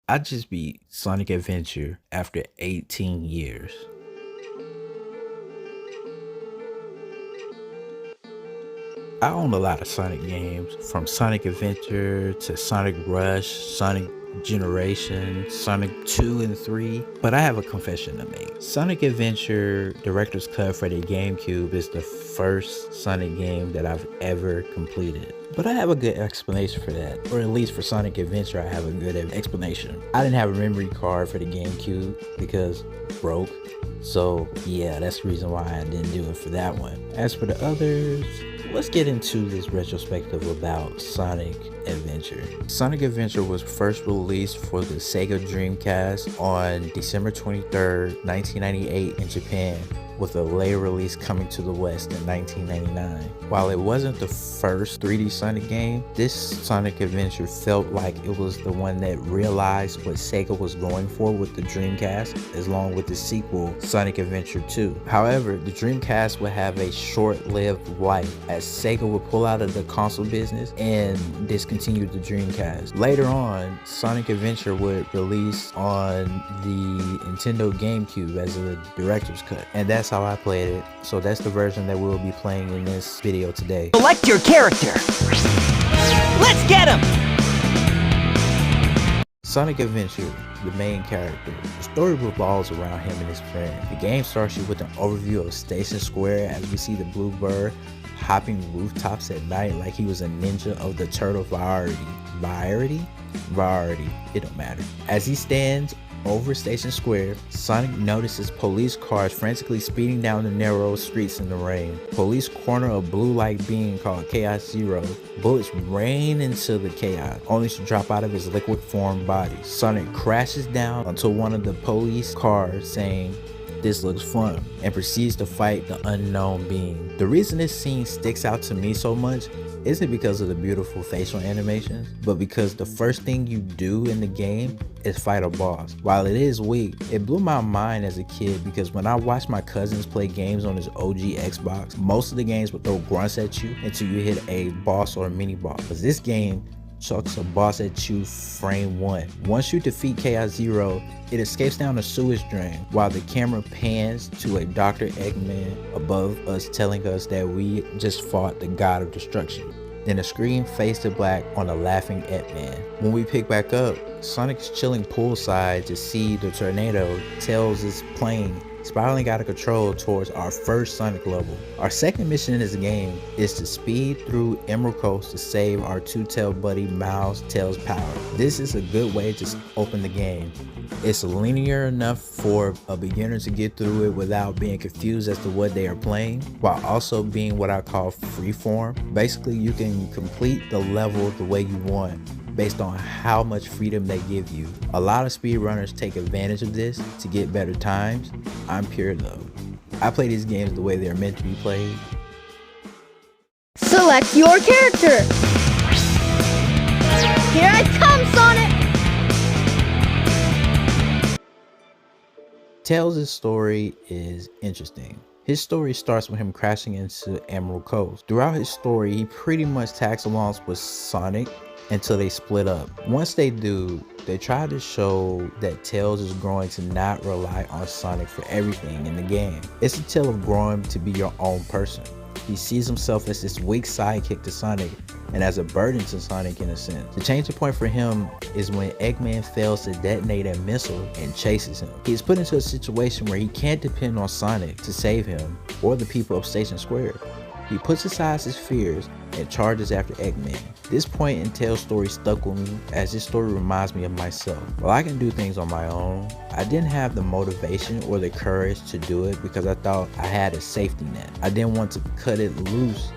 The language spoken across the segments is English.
I just beat Sonic Adventure after 18 years. I own a lot of Sonic games, from Sonic Adventure to Sonic Rush, Sonic Generation, Sonic 2 and 3, but I have a confession to make. Sonic Adventure Director's Cut for the GameCube is the first Sonic game that I've ever completed. But I have a good explanation for that, or at least for Sonic Adventure I have a good explanation. I didn't have a memory card for the GameCube because broke, so yeah, that's the reason why I didn't do it for that one. As for the others, let's get into this retrospective about Sonic Adventure. Sonic Adventure was first released for the Sega Dreamcast on December 23rd, 1998 in Japan, with a later release coming to the West in 1999. While it wasn't the first 3D Sonic game, this Sonic Adventure felt like it was the one that realized what Sega was going for with the Dreamcast, along with the sequel, Sonic Adventure 2. However, the Dreamcast would have a short-lived life, as Sega would pull out of the console business and discontinue the Dreamcast. Later on, Sonic Adventure would release on the Nintendo GameCube as a director's cut, and that's how I played it. So that's the version that we'll be playing in this video today. Select your character. Let's get him! Sonic Adventure, the main character. The story revolves around him and his friend. The game starts you with an overview of Station Square as we see the blue bird hopping rooftops at night like he was a ninja of the turtle variety. Variety, it don't matter. As he stands over Station Square, Sonic notices police cars frantically speeding down the narrow streets in the rain. Police corner a blue-like being called Chaos Zero. Bullets rain into the chaos, only to drop out of his liquid form body. Sonic crashes down onto one of the police cars, saying, "This looks fun," and proceeds to fight the unknown being. The reason this scene sticks out to me so much isn't because of the beautiful facial animations, but because the first thing you do in the game is fight a boss. While it is weak, it blew my mind as a kid because when I watched my cousins play games on his OG Xbox, most of the games would throw grunts at you until you hit a boss or a mini boss. But this game chucks a boss at you frame one. Once you defeat Chaos Zero, it escapes down a sewage drain while the camera pans to a Dr. Eggman above us telling us that we just fought the god of destruction. Then the screen fades to black on a laughing Eggman. When we pick back up, Sonic's chilling poolside to see the tornado. Tails is playing, spiraling out of control towards our first Sonic level. Our second mission in this game is to speed through Emerald Coast to save our two-tailed buddy Miles Tails Power. This is a good way to open the game. It's linear enough for a beginner to get through it without being confused as to what they are playing, while also being what I call freeform. Basically, you can complete the level the way you want, based on how much freedom they give you. A lot of speedrunners take advantage of this to get better times. I'm pure though. I play these games the way they're meant to be played. Select your character! Here I come, Sonic! Tails' story is interesting. His story starts with him crashing into Emerald Coast. Throughout his story, he pretty much tags along with Sonic until they split up. Once they do, they try to show that Tails is growing to not rely on Sonic for everything in the game. It's a tale of growing to be your own person. He sees himself as this weak sidekick to Sonic and as a burden to Sonic in a sense. The changing point for him is when Eggman fails to detonate a missile and chases him. He is put into a situation where he can't depend on Sonic to save him or the people of Station Square. He puts aside his fears and charges after Eggman. This point in Tails' story stuck with me, as this story reminds me of myself. While I can do things on my own, I didn't have the motivation or the courage to do it because I thought I had a safety net. I didn't want to cut it loose,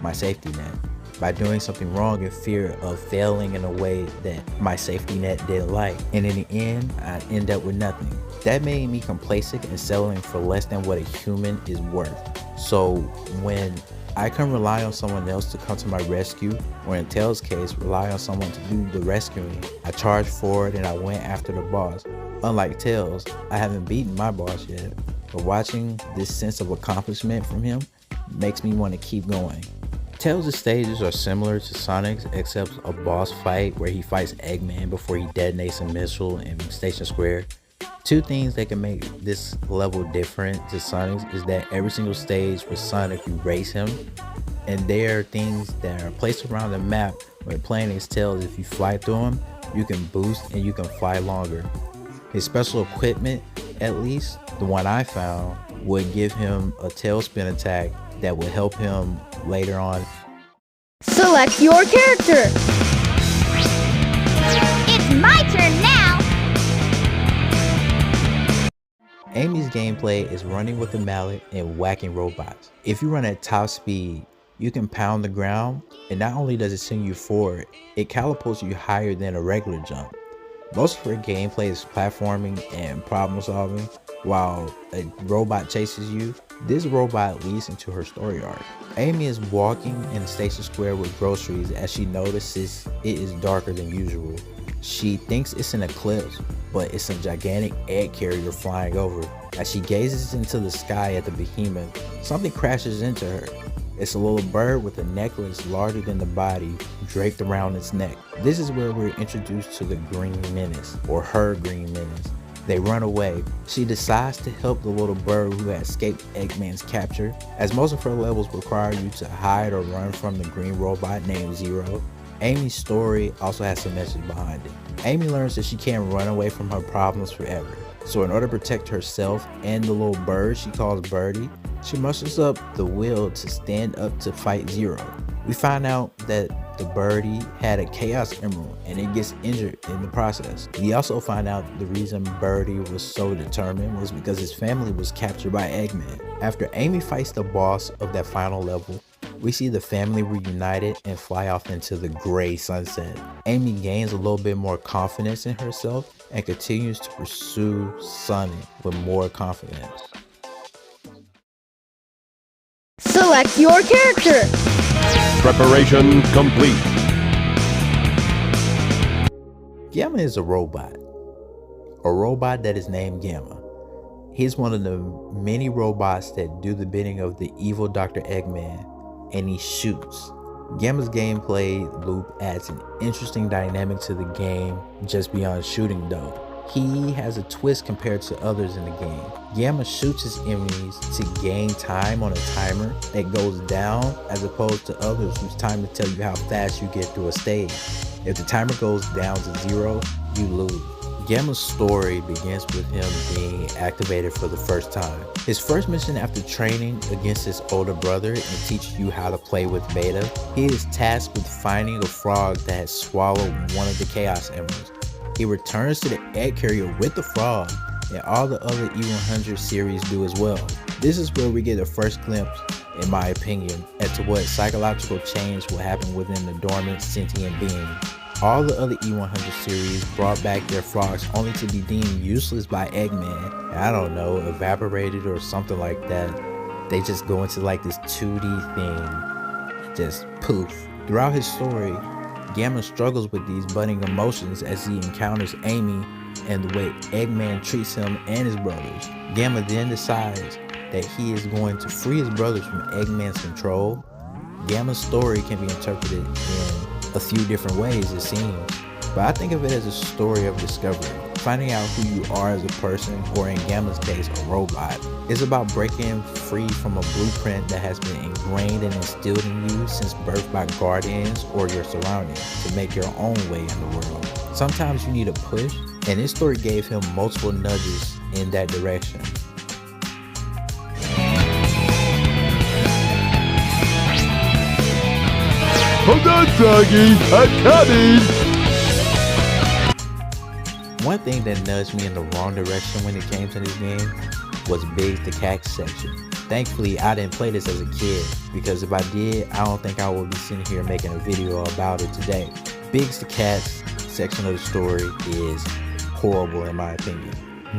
my safety net, by doing something wrong in fear of failing in a way that my safety net didn't like. And in the end, I'd end up with nothing. That made me complacent and settling for less than what a human is worth. So when I can rely on someone else to come to my rescue, or in Tails' case, rely on someone to do the rescuing, I charged forward and I went after the boss. Unlike Tails, I haven't beaten my boss yet, but watching this sense of accomplishment from him makes me want to keep going. Tails' stages are similar to Sonic's except a boss fight where he fights Eggman before he detonates a missile in Station Square. Two things that can make this level different to Sonic's is that every single stage with Sonic you race him, and there are things that are placed around the map when playing his Tails. If you fly through them, you can boost and you can fly longer. His special equipment, at least the one I found, would give him a tailspin attack that would help him later on. Select your character. It's my turn now! Amy's gameplay is running with a mallet and whacking robots. If you run at top speed, you can pound the ground, and not only does it send you forward, it catapults you higher than a regular jump. Most of her gameplay is platforming and problem solving while a robot chases you. This robot leads into her story arc. Amy is walking in Station Square with groceries as she notices it is darker than usual. She thinks it's an eclipse, but it's a gigantic egg carrier flying over. As she gazes into the sky at the behemoth, something crashes into her. It's a little bird with a necklace larger than the body draped around its neck. This is where we're introduced to the Green Menace, or her Green Menace. They run away. She decides to help the little bird who had escaped Eggman's capture. As most of her levels require you to hide or run from the green robot named Zero, Amy's story also has some message behind it. Amy learns that she can't run away from her problems forever. So in order to protect herself and the little bird she calls Birdie, she musters up the will to stand up to fight Zero. We find out that the Birdie had a Chaos Emerald and it gets injured in the process. We also find out the reason Birdie was so determined was because his family was captured by Eggman. After Amy fights the boss of that final level, we see the family reunited and fly off into the gray sunset. Amy gains a little bit more confidence in herself and continues to pursue Sonic with more confidence. Select your character. Preparation complete. Gamma is a robot that is named Gamma. He's one of the many robots that do the bidding of the evil Dr. Eggman, and he shoots. Gamma's gameplay loop adds an interesting dynamic to the game just beyond shooting though. He has a twist compared to others in the game. Gamma shoots his enemies to gain time on a timer that goes down as opposed to others whose timer tell you how fast you get through a stage. If the timer goes down to 0, you lose. Gamma's story begins with him being activated for the first time. His first mission after training against his older brother and teaching you how to play with Beta, he is tasked with finding a frog that has swallowed one of the Chaos Emeralds. He returns to the egg carrier with the frog, and all the other E100 series do as well. This is where we get a first glimpse, in my opinion, as to what psychological change will happen within the dormant sentient being. All the other E100 series brought back their frogs only to be deemed useless by Eggman. I don't know, evaporated or something like that. They just go into like this 2D thing, just poof. Throughout his story, Gamma struggles with these budding emotions as he encounters Amy and the way Eggman treats him and his brothers. Gamma then decides that he is going to free his brothers from Eggman's control. Gamma's story can be interpreted in a few different ways, it seems, but I think of it as a story of discovery. Finding out who you are as a person, or in Gamma's case, a robot. It's about breaking free from a blueprint that has been ingrained and instilled in you since birth by guardians or your surroundings to make your own way in the world. Sometimes you need a push, and this story gave him multiple nudges in that direction. Hold on, Doggy, I'm coming! One thing that nudged me in the wrong direction when it came to this game was Biggs the Cat section. Thankfully, I didn't play this as a kid, because if I did, I don't think I would be sitting here making a video about it today. Biggs the Cat's section of the story is horrible in my opinion,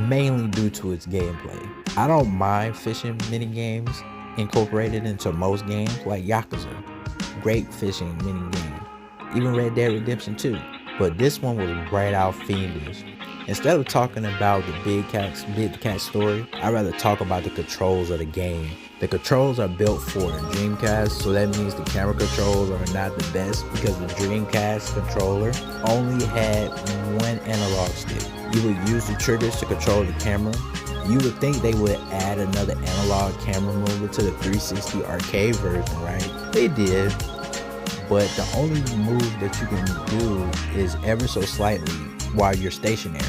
mainly due to its gameplay. I don't mind fishing minigames incorporated into most games like Yakuza. Great fishing minigame. Even Red Dead Redemption 2. But this one was right out fiendish. Instead of talking about the big cat story, I'd rather talk about the controls of the game. The controls are built for a Dreamcast, so that means the camera controls are not the best because the Dreamcast controller only had one analog stick. You would use the triggers to control the camera. You would think they would add another analog camera mover to the 360 arcade version, right? They did, but the only move that you can do is ever so slightly while you're stationary.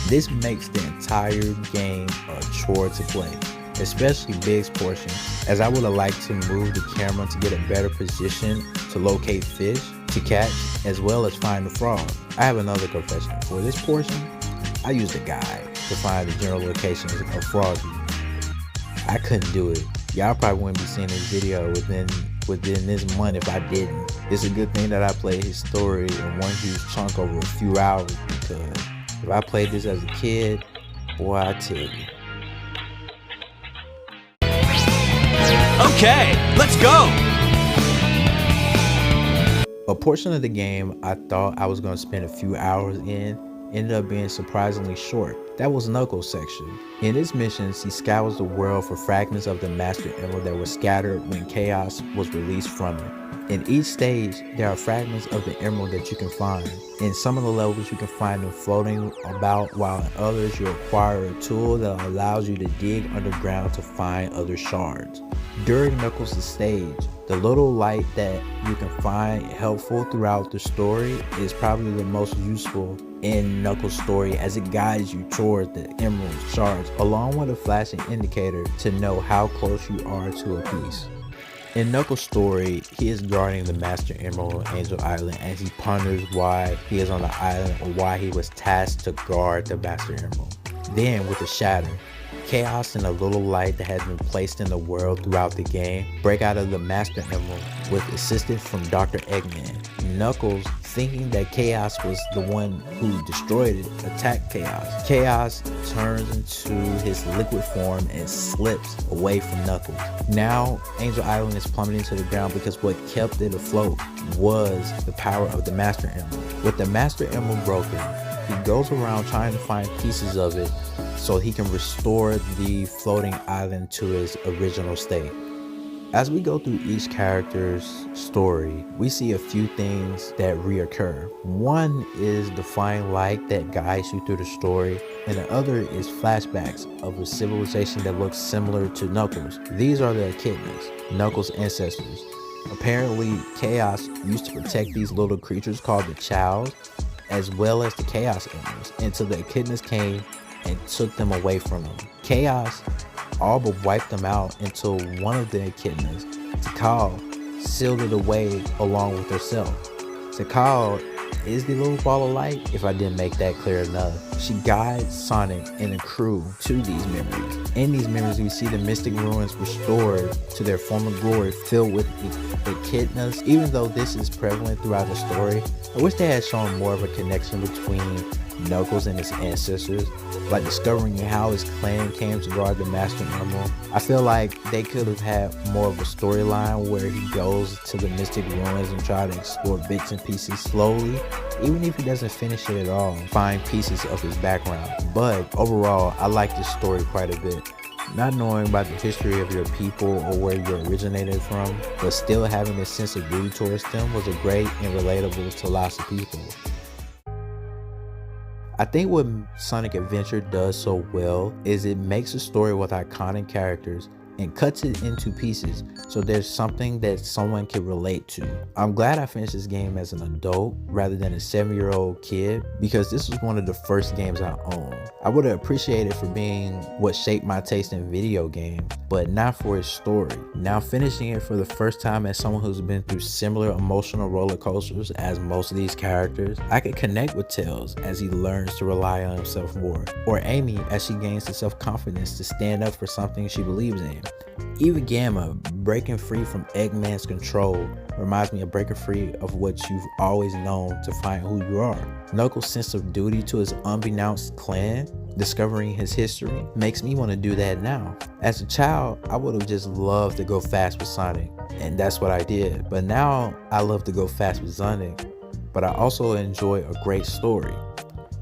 This makes the entire game a chore to play, especially Big's portion, as I would have liked to move the camera to get a better position to locate fish to catch, as well as find the frog. I have another confession. For this portion, I used a guide to find the general locations of Froggy. I couldn't do it. Y'all probably wouldn't be seeing this video within this month if I didn't. It's a good thing that I played his story in one huge chunk over a few hours, because if I played this as a kid, boy, I tell you. Okay, let's go! A portion of the game I thought I was going to spend a few hours in ended up being surprisingly short. That was Knuckles' section. In his missions, he scours the world for fragments of the Master Emerald that were scattered when Chaos was released from it. In each stage, there are fragments of the emerald that you can find. In some of the levels, you can find them floating about, while in others, you acquire a tool that allows you to dig underground to find other shards. During Knuckles' stage, the little light that you can find helpful throughout the story is probably the most useful in Knuckles' story, as it guides you toward the emerald shards, along with a flashing indicator to know how close you are to a piece. In Knuckles' story, he is guarding the Master Emerald on Angel Island as he ponders why he is on the island or why he was tasked to guard the Master Emerald. Then, with the shatter, Chaos and a little light that has been placed in the world throughout the game break out of the Master Emerald with assistance from Dr. Eggman. Knuckles, thinking that Chaos was the one who destroyed it, attacked Chaos. Chaos turns into his liquid form and slips away from Knuckles. Now, Angel Island is plummeting to the ground because what kept it afloat was the power of the Master Emerald. With the Master Emerald broken, he goes around trying to find pieces of it so he can restore the floating island to its original state. As we go through each character's story, we see a few things that reoccur. One is the flying light that guides you through the story, and the other is flashbacks of a civilization that looks similar to Knuckles. These are the echidnas, Knuckles' ancestors. Apparently, Chaos used to protect these little creatures called the Chows, as well as the Chaos Emeralds, until the echidnas came and took them away from them. Chaos all but wiped them out until one of the echidnas, Tikal, sealed it away along with herself. Tikal is the little ball of light, if I didn't make that clear enough. She guides Sonic and the crew to these memories. In these memories, we see the mystic ruins restored to their former glory, filled with echidnas. Even though this is prevalent throughout the story, I wish they had shown more of a connection between Knuckles and his ancestors, like discovering how his clan came to guard the Master Emerald. I feel like they could have had more of a storyline where he goes to the mystic ruins and try to explore bits and pieces slowly, even if he doesn't finish it at all, find pieces of his background. But overall, I like this story quite a bit. Not knowing about the history of your people or where you originated from, but still having a sense of duty towards them was a great and relatable to lots of people. I think what Sonic Adventure does so well is it makes a story with iconic characters and cuts it into pieces so there's something that someone can relate to. I'm glad I finished this game as an adult rather than a 7-year-old kid, because this was one of the first games I owned. I would have appreciated it for being what shaped my taste in video games, but not for its story. Now finishing it for the first time as someone who's been through similar emotional roller coasters as most of these characters, I could connect with Tails as he learns to rely on himself more, or Amy as she gains the self-confidence to stand up for something she believes in. Even Gamma breaking free from Eggman's control reminds me of breaking free of what you've always known to find who you are. Knuckles' sense of duty to his unbeknownst clan, discovering his history, makes me want to do that now. As a child, I would have just loved to go fast with Sonic, and that's what I did. But now I love to go fast with Sonic, but I also enjoy a great story.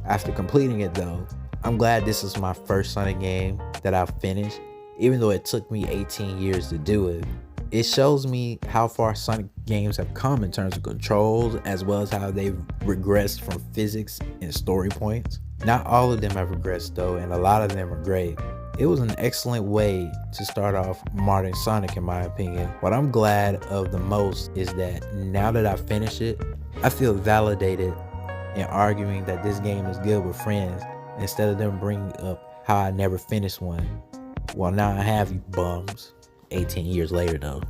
After completing it though, I'm glad this is my first Sonic game that I've finished, even though it took me 18 years to do it. It shows me how far Sonic games have come in terms of controls, as well as how they've regressed from physics and story points. Not all of them have regressed though, and a lot of them are great. It was an excellent way to start off modern Sonic in my opinion. What I'm glad of the most is that now that I finished it, I feel validated in arguing that this game is good with friends instead of them bringing up how I never finished one. Well, now I have, you bums. 18 years later though.